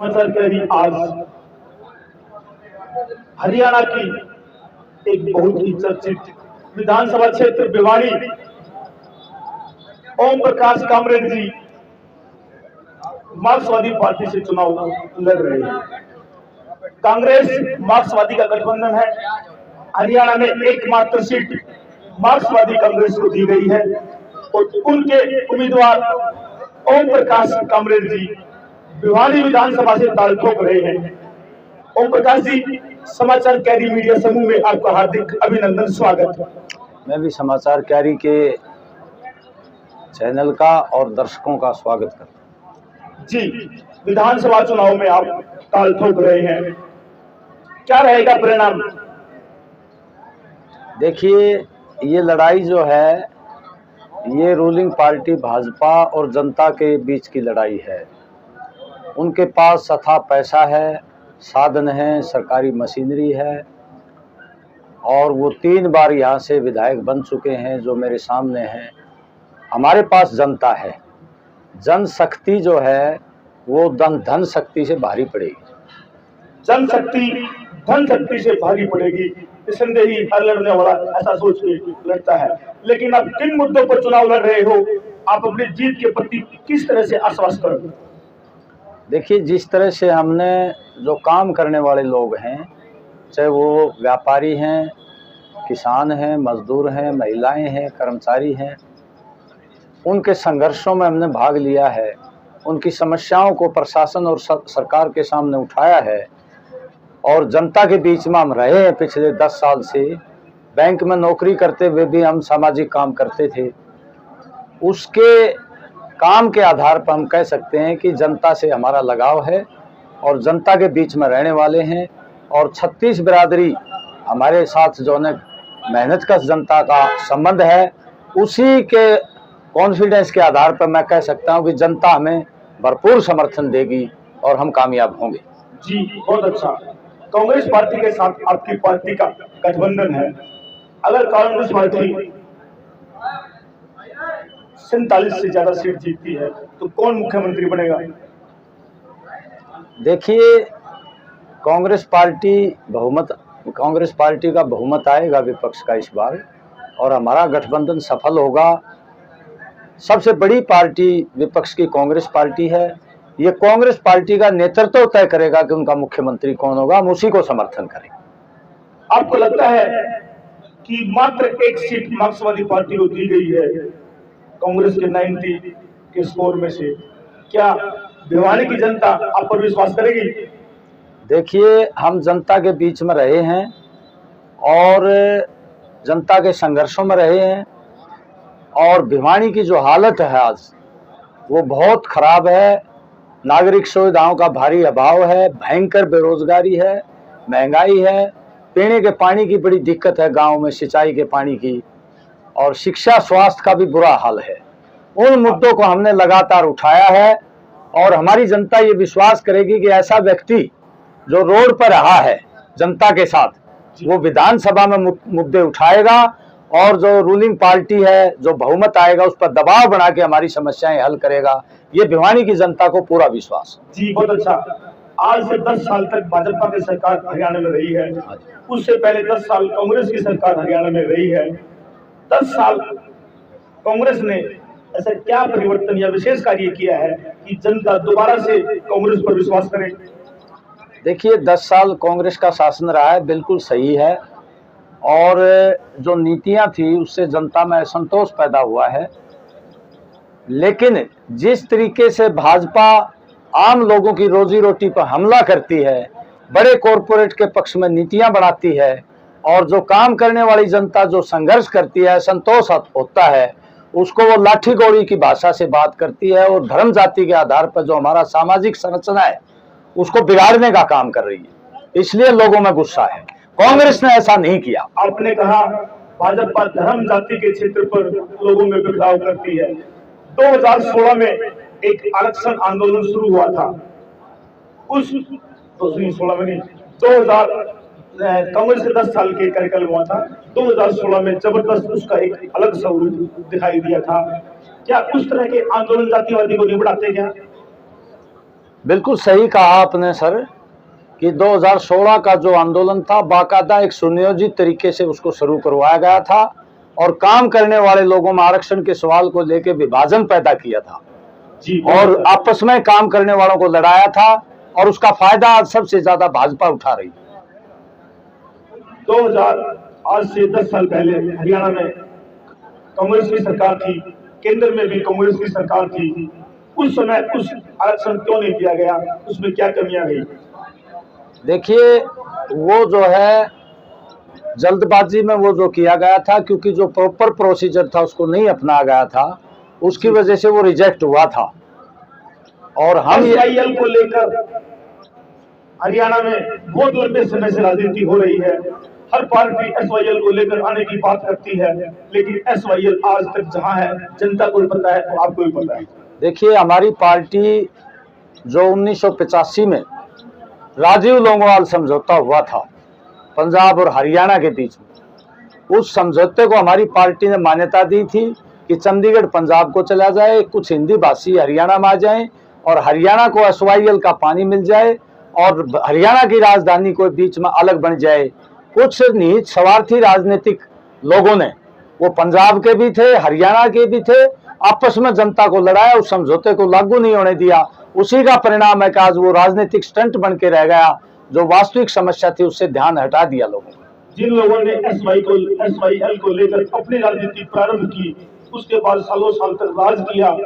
सरकारी आज हरियाणा की एक बहुत ही चर्चित विधानसभा क्षेत्र भिवाड़ी ओम प्रकाश कामरेड जी मार्क्सवादी पार्टी से चुनाव लड़ रहे हैं। कांग्रेस मार्क्सवादी का गठबंधन है। हरियाणा में एकमात्र सीट मार्क्सवादी कांग्रेस को दी गई है और उनके उम्मीदवार ओम प्रकाश कामरेड जी भिवाड़ी विधानसभा से ताल ठोक रहे हैं। ओम प्रकाश जी, समाचार कैरी मीडिया समूह में आपका हार्दिक अभिनंदन, स्वागत। मैं भी समाचार कैरी के चैनल का और दर्शकों का स्वागत करता हूं। जी, विधानसभा चुनाव में आप ताल ठोक रहे हैं, क्या रहेगा परिणाम? देखिए, ये लड़ाई जो है ये रूलिंग पार्टी भाजपा और जनता के बीच की लड़ाई है। उनके पास अथाह पैसा है, साधन है, सरकारी मशीनरी है और वो 3 बार यहाँ से विधायक बन चुके हैं जो मेरे सामने हैं। हमारे पास जनता है। जनशक्ति जो है वो धन शक्ति से भारी पड़ेगी। जनशक्ति धन शक्ति से भारी पड़ेगी, निसंदेही हर लड़ने वाला ऐसा सोच के लड़ता है। लेकिन आप किन मुद्दों पर चुनाव लड़ रहे हो? आप अपनी जीत के प्रति किस तरह से आश्वस्त करोगे? देखिए, जिस तरह से हमने जो काम करने वाले लोग हैं, चाहे वो व्यापारी हैं, किसान हैं, मजदूर हैं, महिलाएं हैं, कर्मचारी हैं, उनके संघर्षों में हमने भाग लिया है। उनकी समस्याओं को प्रशासन और सरकार के सामने उठाया है और जनता के बीच में हम रहे हैं। पिछले 10 साल से बैंक में नौकरी करते हुए भी हम सामाजिक काम करते थे। उसके काम के आधार पर हम कह सकते हैं कि जनता से हमारा लगाव है और जनता के बीच में रहने वाले हैं। और 36 बिरादरी हमारे साथ जो है मेहनत का जनता का संबंध है, उसी के कॉन्फिडेंस के आधार पर मैं कह सकता हूं कि जनता हमें भरपूर समर्थन देगी और हम कामयाब होंगे। जी, बहुत अच्छा। कांग्रेस पार्टी के साथ आपकी पार्टी का गठबंधन है। अगर कांग्रेस पार्टी 47 से ज्यादा सीट जीतती है तो कौन मुख्यमंत्री बनेगा? देखिए, कांग्रेस पार्टी का बहुमत आएगा विपक्ष का इस बार और हमारा गठबंधन सफल होगा। सबसे बड़ी पार्टी विपक्ष की कांग्रेस पार्टी है। ये कांग्रेस पार्टी का नेतृत्व तय करेगा कि उनका मुख्यमंत्री कौन होगा। हम उसी को समर्थन करेंगे। आपको लगता है कि मात्र एक सीट मार्क्सवादी पार्टी को दी गई है कांग्रेस के 90 के स्कोर में से, क्या भिवाड़ी की जनता आप पर विश्वास करेगी? देखिए, हम जनता के बीच में रहे हैं और जनता के संघर्षों में रहे हैं और भिवाड़ी की जो हालत है आज वो बहुत खराब है। नागरिक सुविधाओं का भारी अभाव है, भयंकर बेरोजगारी है, महंगाई है, पीने के पानी की बड़ी दिक्कत है गांव में, सिंचाई के पानी की, और शिक्षा स्वास्थ्य का भी बुरा हाल है। उन मुद्दों को हमने लगातार उठाया है और हमारी जनता ये विश्वास करेगी कि ऐसा व्यक्ति जो रोड पर रहा है जनता के साथ, वो विधानसभा में मुद्दे उठाएगा और जो रूलिंग पार्टी है, जो बहुमत आएगा, उस पर दबाव बना के हमारी समस्याएं हल करेगा। ये भिवाड़ी की जनता को पूरा विश्वास है। जी, बहुत अच्छा। आज से 10 साल तक भाजपा की सरकार हरियाणा में रही है, उससे पहले 10 साल कांग्रेस की सरकार हरियाणा में रही है। 10 साल कांग्रेस ने ऐसा क्या परिवर्तन या विशेष कार्य किया है कि जनता दोबारा से कांग्रेस पर विश्वास करे? देखिए, 10 साल कांग्रेस का शासन रहा है, बिल्कुल सही है, और जो नीतियां थी उससे जनता में असंतोष पैदा हुआ है। लेकिन जिस तरीके से भाजपा आम लोगों की रोजी रोटी पर हमला करती है, बड़े कॉरपोरेट के पक्ष में नीतियां बनाती है और जो काम करने वाली जनता जो संघर्ष करती है, संतोष होता है, उसको वो लाठी गोली की भाषा से बात करती है और धर्म जाति के आधार पर जो हमारा सामाजिक संरचना है उसको बिगाड़ने का काम कर रही है। इसलिए लोगों में गुस्सा है। कांग्रेस ने ऐसा नहीं किया। आपने कहा भाजपा धर्म जाति के क्षेत्र पर लोगों में बिखराव करती है। 2016 में एक आरक्षण आंदोलन शुरू हुआ था। उस 2016 में नहीं, 2000 कांग्रेस के 10 साल के कार्यकाल हुआ था। 2016 में जबरदस्त उसका एक अलग स्वरूप दिखाई दिया था। क्या उस तरह के आंदोलन जातिवादी को नहीं बढ़ाते क्या? बिल्कुल सही कहा आपने सर कि 2016 का जो आंदोलन था बाकायदा एक सुनियोजित तरीके से उसको शुरू करवाया गया था और काम करने वाले लोगों में आरक्षण के सवाल को लेकर विभाजन पैदा किया था जी, और आपस में काम करने वालों को लड़ाया था और उसका फायदा आज सबसे ज्यादा भाजपा उठा रही है। 2000 आज से 10 साल पहले हरियाणा में कांग्रेस की सरकार थी, केंद्र में भी कांग्रेस की सरकार थी। उस समय उस आरक्षण क्यों नहीं दिया गया, उसमें क्या कमियां गई? देखिए वो जो है जल्दबाजी में वो जो किया गया था, क्योंकि जो प्रॉपर प्रोसीजर था उसको नहीं अपनाया गया था, उसकी वजह से वो रिजेक्ट हुआ था। और हम एसवाईएल को लेकर हरियाणा में बहुत लंबे समय से राजनीति हो रही है। हर पार्टी एसवाईएल को लेकर आने की बात करती है, लेकिन एसवाईएल आज तक जहां है जनता को भी पता है, तो आपको भी पता है। देखिए हमारी पार्टी जो 1985 में राजीव लोंगोवाल समझौता हुआ था पंजाब और हरियाणा के बीच में, उस समझौते को हमारी पार्टी ने मान्यता दी थी कि चंडीगढ़ पंजाब को चला जाए, कुछ हिंदी भाषी हरियाणा में आ जाएं और हरियाणा को एसवाईएल का पानी मिल जाए और हरियाणा की राजधानी को बीच में अलग बन जाए। कुछ निहित स्वार्थी राजनीतिक लोगों ने, वो पंजाब के भी थे हरियाणा के भी थे, आपस में जनता को लड़ाया, उस समझौते को लागू नहीं होने दिया। उसी का परिणाम है कि आज वो राजनीतिक स्टंट बन के रह गया, जो वास्तविक समस्या थी उससे ध्यान हटा दिया लोगों ने। जिन लोगों ने एसवाईएल को लेकर अपनी राजनीति प्रारंभ की, उसके बाद सालों साल तक राज किया,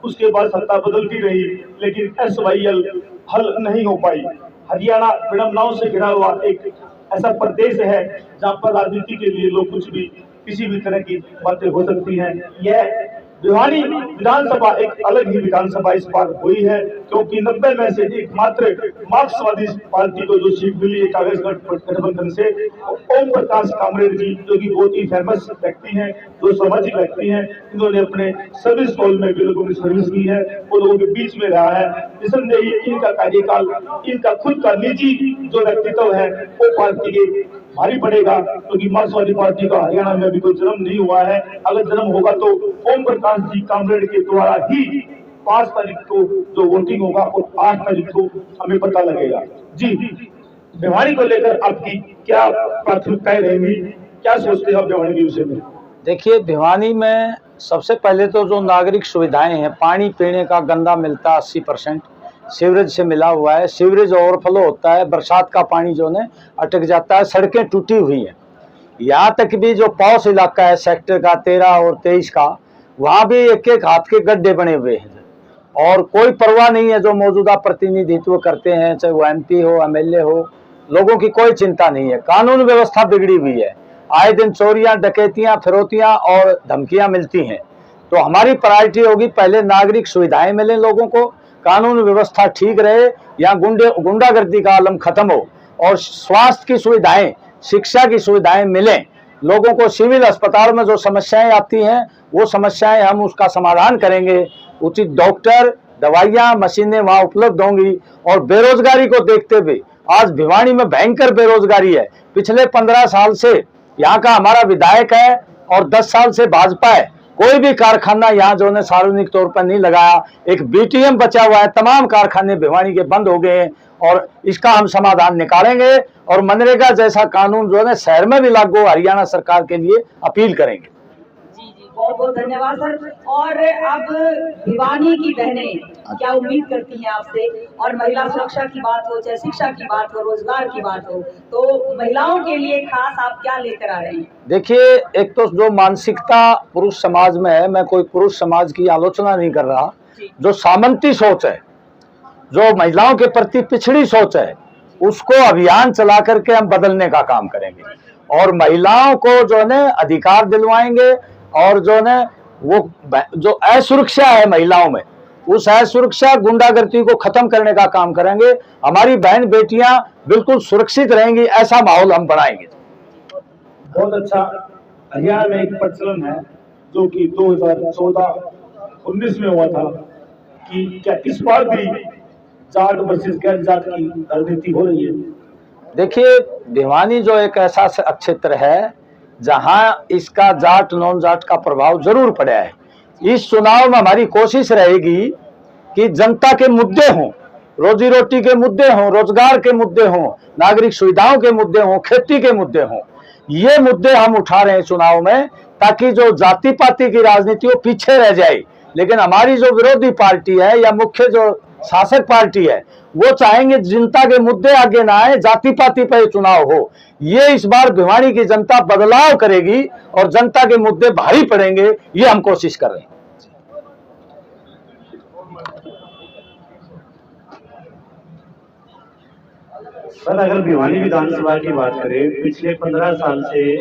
उसके बाद सत्ता बदलती रही, लेकिन एसवाईएल हल नहीं हो पाई। हरियाणा विडंबनाओं से घिरा हुआ एक ऐसा प्रदेश है जहां पर राजनीति के लिए लोग कुछ भी, किसी भी तरह की बातें हो सकती हैं। यह भिवानी विधानसभा एक अलग ही विधानसभा इस बार हुई है, क्योंकि 90 में से एकमात्र मार्क्सवादी पार्टी को जो सीट मिली है कांग्रेस गठबंधन से, ओम प्रकाश कामरेड जी, जो कि बहुत ही फेमस व्यक्ति हैं, जो सामाजिक व्यक्ति हैं, इन्होंने अपने सर्विस रोल में भी लोगों की सर्विस की है, वो लोगों के बीच में रहा है। निसंदेही इनका कार्यकाल, इनका खुद का निजी जो व्यक्तित्व है वो पार्टी के भारी पड़ेगा, क्योंकि मार्क्सवादी पार्टी का हरियाणा में अभी कोई जन्म नहीं हुआ है। अगर जन्म होगा तो ओम प्रकाश जी कामरेड के द्वारा ही 5 तारीख को जो वोटिंग होगा और 8 तारीख को हमें पता लगेगा। जी, भिवानी को लेकर आपकी क्या प्राथमिकताएं रहेंगी, क्या सोचते हैं आप भिवानी के विषय में? देखिए भिवानी में सबसे पहले तो जो नागरिक सुविधाएं हैं, पानी पीने का गंदा मिलता है 80%, सीवरेज से मिला हुआ है, सीवरेज ओवरफ्लो होता है, बरसात का पानी जो है अटक जाता है, सड़कें टूटी हुई हैं। यहाँ तक भी जो पॉश इलाका है सेक्टर का 13 और 23 का, वहाँ भी एक एक हाथ के गड्ढे बने हुए हैं और कोई परवाह नहीं है। जो मौजूदा प्रतिनिधित्व करते हैं, चाहे वो MP हो MLA हो, लोगों की कोई चिंता नहीं है। कानून व्यवस्था बिगड़ी हुई है, आए दिन चोरियां डकैतियां फिरौतियां और धमकियां मिलती हैं। तो हमारी प्रायोरिटी होगी पहले नागरिक सुविधाएं मिलें लोगों को, कानून व्यवस्था ठीक रहे, यहाँ गुंडागर्दी का आलम खत्म हो और स्वास्थ्य की सुविधाएं, शिक्षा की सुविधाएं मिलें लोगों को। सिविल अस्पताल में जो समस्याएं आती हैं वो समस्याएं हम उसका समाधान करेंगे। उचित डॉक्टर, दवाइयां, मशीनें वहां उपलब्ध होंगी। और बेरोजगारी को देखते हुए आज भिवानी में भयंकर बेरोजगारी है। पिछले 15 साल से यहाँ का हमारा विधायक है और 10 साल से भाजपा है, कोई भी कारखाना यहाँ जो है सार्वजनिक तौर पर नहीं लगाया। एक BTM बचा हुआ है, तमाम कारखाने भिवानी के बंद हो गए हैं और इसका हम समाधान निकालेंगे और मनरेगा जैसा कानून जो है शहर में भी लागू हरियाणा सरकार के लिए अपील करेंगे। जी जी, बहुत बहुत धन्यवाद सर। और अब भिवानी की बहनें क्या उम्मीद करती हैं आपसे? और महिला सुरक्षा की बात हो, चाहे शिक्षा की बात हो, रोजगार की बात हो, तो महिलाओं के लिए खास आप क्या लेकर आ रहे हैं? देखिए, एक तो जो मानसिकता पुरुष समाज में है, मैं कोई पुरुष समाज की आलोचना नहीं कर रहा, जो सामंती सोच है, जो महिलाओं के प्रति पिछड़ी सोच है, उसको अभियान चला करके हम बदलने का काम करेंगे और महिलाओं को जो है अधिकार दिलवाएंगे और जो है वो जो असुरक्षा है महिलाओं में, उस असुरक्षा गुंडागर्दी को खत्म करने का काम करेंगे। हमारी बहन बेटियां बिल्कुल सुरक्षित रहेंगी, ऐसा माहौल हम बनाएंगे। बहुत अच्छा। हरियाणा में एक प्रचलन है जो कि 2014-19 में हुआ था कि क्या इस बार भी जाट वर्सेस गैर जाट की राजनीति हो रही है? देखिए, भिवानी जो एक ऐसा क्षेत्र है जहां इसका जाट नॉन जाट का प्रभाव जरूर पड़ा है। इस चुनाव में हमारी कोशिश रहेगी कि जनता के मुद्दे हों, रोजी रोटी के मुद्दे हों, रोजगार के मुद्दे हों, नागरिक सुविधाओं के मुद्दे हों, खेती के मुद्दे हों, ये मुद्दे हम उठा रहे हैं चुनाव में, ताकि जो जाति पाति की राजनीति वो पीछे रह जाए। लेकिन हमारी जो विरोधी पार्टी है या मुख्य जो शासक पार्टी है, वो चाहेंगे जनता के मुद्दे आगे ना आए, जाति पाति पर चुनाव हो। ये इस बार भिवानी की जनता बदलाव करेगी और जनता के मुद्दे भारी पड़ेंगे, ये हम कोशिश कर रहे हैं। सर, अगर भिवानी विधानसभा की बात करें, पिछले 15 साल से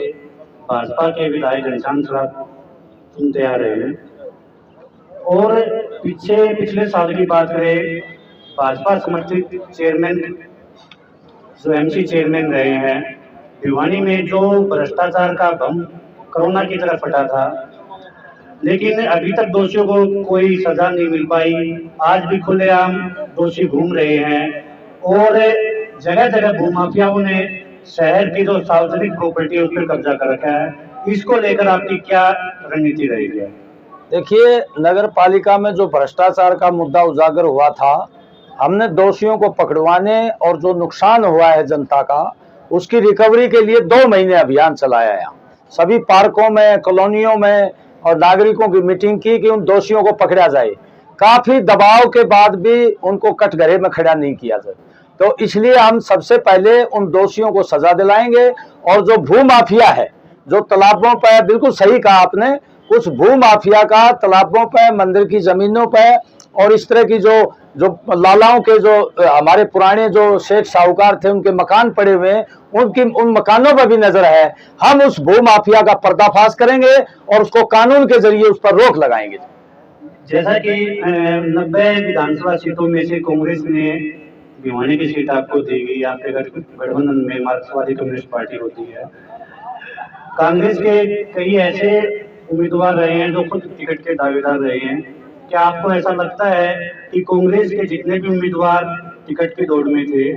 भाजपा के विधायक घनश्याम शराफ सुनते आ रहे हैं, और पिछले साल की बात करें, भाजपा समर्थित चेयरमैन जो एमसी चेयरमैन रहे हैं, भिवानी में जो भ्रष्टाचार का बम कोरोना की तरह फटा था, लेकिन अभी तक दोषियों को कोई सजा नहीं मिल पाई। आज भी खुलेआम दोषी घूम रहे हैं और जगह जगह भूमाफियाओं ने शहर की जो सार्वजनिक प्रॉपर्टी है उस पर कब्जा कर रखा है। इसको लेकर आपकी क्या रणनीति रहेगी? देखिए, नगर पालिका में जो भ्रष्टाचार का मुद्दा उजागर हुआ था, हमने दोषियों को पकड़वाने और जो नुकसान हुआ है जनता का, उसकी रिकवरी के लिए 2 महीने अभियान चलाया है। सभी पार्कों में, कॉलोनियों में और नागरिकों की मीटिंग की कि उन दोषियों को पकड़ा जाए। काफी दबाव के बाद भी उनको कटघरे में खड़ा नहीं किया जाए, तो इसलिए हम सबसे पहले उन दोषियों को सजा दिलाएंगे। और जो भू माफिया है, जो तालाबों पर, बिल्कुल सही कहा आपने, कुछ भू माफिया का तालाबों पर, मंदिर की जमीनों पर और इस तरह की जो लालाओं के जो हमारे पुराने जो शेख साहूकार थे उनके मकान पड़े हुए, उन मकानों पर भी नजर है। हम उस भू माफिया का पर्दाफाश करेंगे और उसको कानून के जरिए उस पर रोक लगाएंगे। जैसा कि 90 विधानसभा सीटों में से कांग्रेस ने भिवानी की सीट आपको दी गई, आपके गठबंधन में मार्क्सवादी कम्युनिस्ट पार्टी होती है। कांग्रेस के कई ऐसे उम्मीदवार रहे हैं जो खुद टिकट के दावेदार रहे हैं। क्या आपको ऐसा लगता है कि कांग्रेस के जितने भी उम्मीदवार टिकट की दौड़ में थे,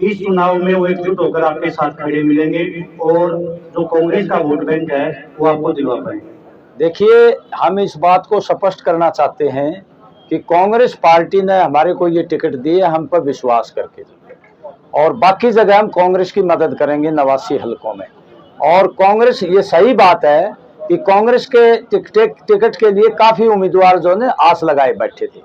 इस चुनाव में वो एकजुट होकर आपके साथ खड़े मिलेंगे और जो कांग्रेस का वोट बैंक है वो आपको दिलवा पाएंगे? देखिए, हम इस बात को स्पष्ट करना चाहते हैं कि कांग्रेस पार्टी ने हमारे को ये टिकट दिए हम पर विश्वास करके, और बाकी जगह हम कांग्रेस की मदद करेंगे 89 हलकों में। और कांग्रेस, ये सही बात है कि कांग्रेस के टिकट के लिए काफी उम्मीदवार जो ने आस लगाए बैठे थे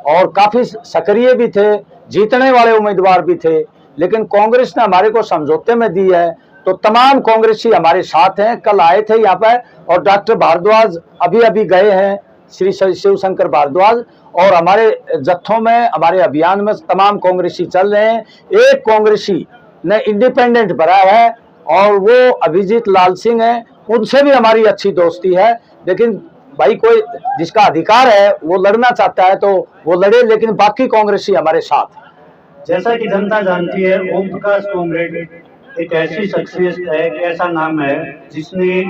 और काफी सक्रिय भी थे, जीतने वाले उम्मीदवार भी थे, लेकिन कांग्रेस ने हमारे को समझौते में दी है, तो तमाम कांग्रेसी हमारे साथ हैं। कल आए थे यहाँ पर और डॉक्टर भारद्वाज अभी गए हैं, श्री शिवशंकर भारद्वाज, और हमारे जत्थों में, हमारे अभियान में तमाम कांग्रेसी चल रहे हैं। एक कांग्रेसी ने इंडिपेंडेंट भरा है और वो अभिजीत लाल सिंह है, उनसे भी हमारी अच्छी दोस्ती है। लेकिन भाई, कोई जिसका अधिकार है वो लड़ना चाहता है तो वो लड़े, लेकिन बाकी कांग्रेसी हमारे साथ है। जैसा कि जनता जानती है, ओम प्रकाश कॉमरेड एक ऐसी शख्सियत है, एक ऐसा नाम है जिसने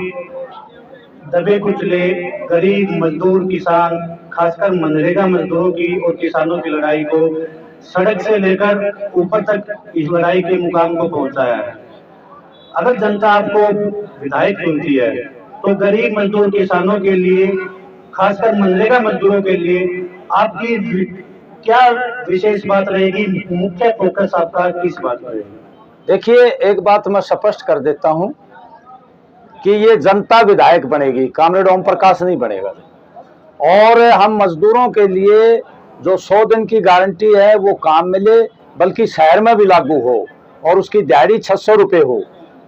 दबे कुचले गरीब मजदूर, किसान, खासकर मनरेगा मजदूरों की और किसानों की लड़ाई को सड़क से लेकर ऊपर तक इस लड़ाई के मुकाम को पहुंचाया है। अगर जनता आपको विधायक चुनती है तो गरीब मजदूर किसानों के लिए, खासकर मनरेगा मजदूरों के लिए आपकी क्या विशेष बात रहेगी? मुख्य फोकस आपका किस बात पर रहेगा? देखिए, एक बात मैं स्पष्ट कर देता हूं कि ये जनता विधायक बनेगी, कॉमरेड ओम प्रकाश नहीं बनेगा। और हम मजदूरों के लिए जो 100 दिन की गारंटी है वो काम मिले, बल्कि शहर में भी लागू हो और उसकी दिहाड़ी 600 रुपये हो।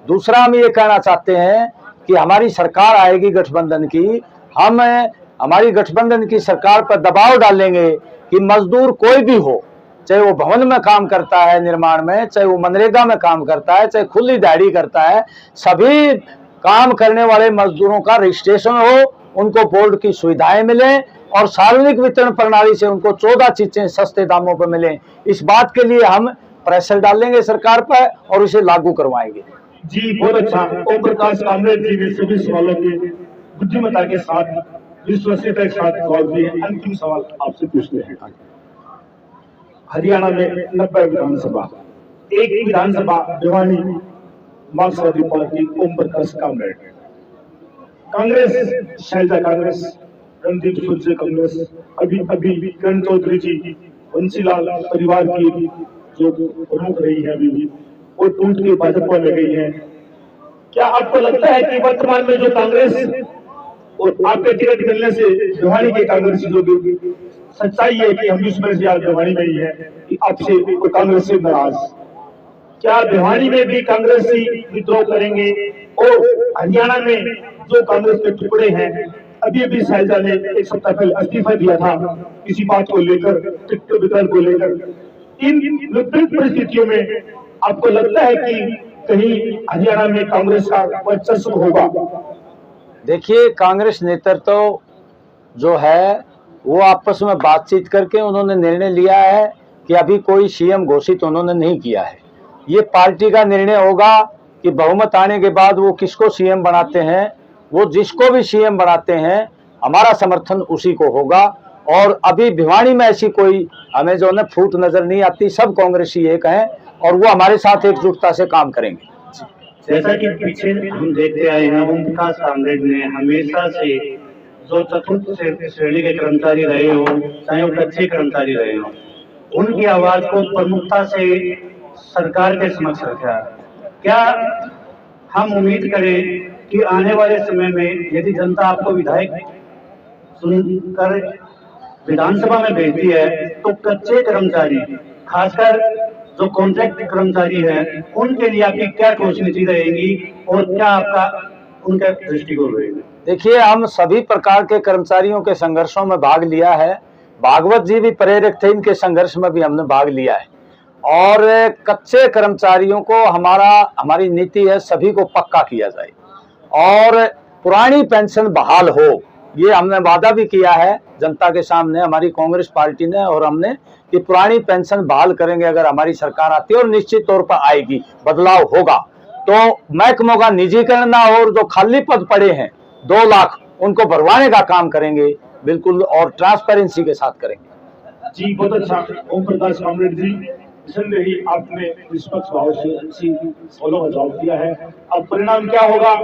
दूसरा, हम ये कहना चाहते हैं कि हमारी सरकार आएगी गठबंधन की, हम हमारी गठबंधन की सरकार पर दबाव डालेंगे कि मजदूर कोई भी हो, चाहे वो भवन में काम करता है निर्माण में, चाहे वो मनरेगा में काम करता है, चाहे खुली दिहाड़ी करता है, सभी काम करने वाले मजदूरों का रजिस्ट्रेशन हो, उनको बोर्ड की सुविधाएं मिलें और सार्वजनिक वितरण प्रणाली से उनको 14 चीजें सस्ते दामों पर मिलें। इस बात के लिए हम प्रेशर डालेंगे सरकार पर और इसे लागू करवाएंगे। जी, बहुत अच्छा। ओम प्रकाश कामरेड जी ने सभी सवालों की बुद्धिमत्ता के साथ, विश्वसनीयता के साथ जवाब दिए। अंतिम सवाल आपसे पूछते हैं। हरियाणा में 90 विधानसभा, एक विधानसभा भिवानी, मार्क्सवादी पार्टी ओम प्रकाश कामरेड, कांग्रेस शैलजा कांग्रेस, रणदीप सुरजे कांग्रेस, अभी किरण चौधरी जी बंसीलाल परिवार की जो प्रमुख रही है अभी भी, वो टूट के भाजपा में गई है। क्या आपको लगता है कि वर्तमान में जो कांग्रेस और आपके टिकट मिलने से भिवानी के कांग्रेसी जो सच्चाई है कि हम इसमें से आज भिवानी में ही है कि आपसे और कांग्रेस से नाराज, क्या भिवानी में भी कांग्रेसी विद्रोह करेंगे? और हरियाणा में जो कांग्रेस के टुकड़े हैं, अभी शैलजा ने एक सप्ताह पहले इस्तीफा दिया था किसी बात को लेकर, टिकट वितरण को लेकर, इन विपरीत परिस्थितियों में आपको लगता है कि कहीं हरियाणा में कांग्रेस का वर्चस्व होगा? देखिए, कांग्रेस नेतृत्व जो है वो आपस में बातचीत करके उन्होंने निर्णय लिया है कि अभी कोई सीएम घोषित उन्होंने नहीं किया है। ये पार्टी का निर्णय होगा कि बहुमत आने के बाद वो किसको सीएम बनाते हैं। वो जिसको भी सीएम बनाते हैं हमारा समर्थन उसी को होगा। और अभी भिवानी में ऐसी कोई हमें जो है फूट नजर नहीं आती। सब कांग्रेसी एक हैं और वो हमारे साथ एकजुटता से काम करेंगे। जैसा कि पीछे हम देखते आए हैं, ओम प्रकाश कामरेड ने हमेशा से जो चतुर्थ श्रेणी के कर्मचारी रहे हो, चाहे वो कच्चे कर्मचारी रहे हो, उनकी आवाज को प्रमुखता से सरकार के समक्ष रखा। क्या हम उम्मीद करें कि आने वाले समय में यदि जनता आपको विधायक सुनकर विधानसभा में भेजती है तो कच्चे कर्मचारी, खासकर जो कॉन्ट्रैक्ट कर्मचारी हैं, उनके लिए आपकी क्या ठोस नीति रहेगी और क्या आपका उनका दृष्टिकोण रहेगा? देखिए, हम सभी प्रकार के कर्मचारियों के संघर्षों में भाग लिया है। भागवत जी भी प्रेरक थे, इनके संघर्ष में भी हमने भाग लिया है। और कच्चे कर्मचारियों को हमारी नीति है सभी को पक्का किया जाए और पुरानी पेंशन बहाल हो। ये हमने वादा भी किया है जनता के सामने, हमारी कांग्रेस पार्टी ने, और हमने कि पुरानी पेंशन बहाल करेंगे अगर हमारी सरकार आती है, और निश्चित तौर पर आएगी, बदलाव होगा। तो महकमों का निजीकरण ना हो और जो खाली पद पड़े हैं 2 लाख उनको भरवाने का काम करेंगे बिल्कुल, और ट्रांसपेरेंसी के साथ करेंगे। जी, बहुत अच्छा ओम प्रकाश कामरेड जी, निसंदेह ही आपने निष्पक्ष भाव से अच्छी सवालों का जवाब दिया है। अब परिणाम क्या होगा?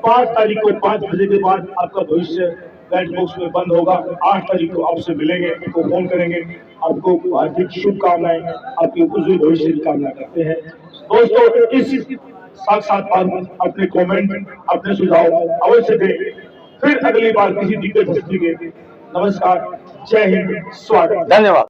5 तारीख को 5 बजे के बाद आपका भविष्य बैलेट बॉक्स में बंद होगा। 8 तारीख को आपसे मिलेंगे, आपको फोन करेंगे। आपको हार्दिक शुभकामनाएं, आपके उज्जवल भविष्य की कामना करते हैं। दोस्तों, इस साक्षात्कार में अपने कमेंट, अपने सुझाव अवश्य दें। फिर अगली बार किसी दिग्गज हस्ती के। नमस्कार, जय हिंद, स्वागत, धन्यवाद।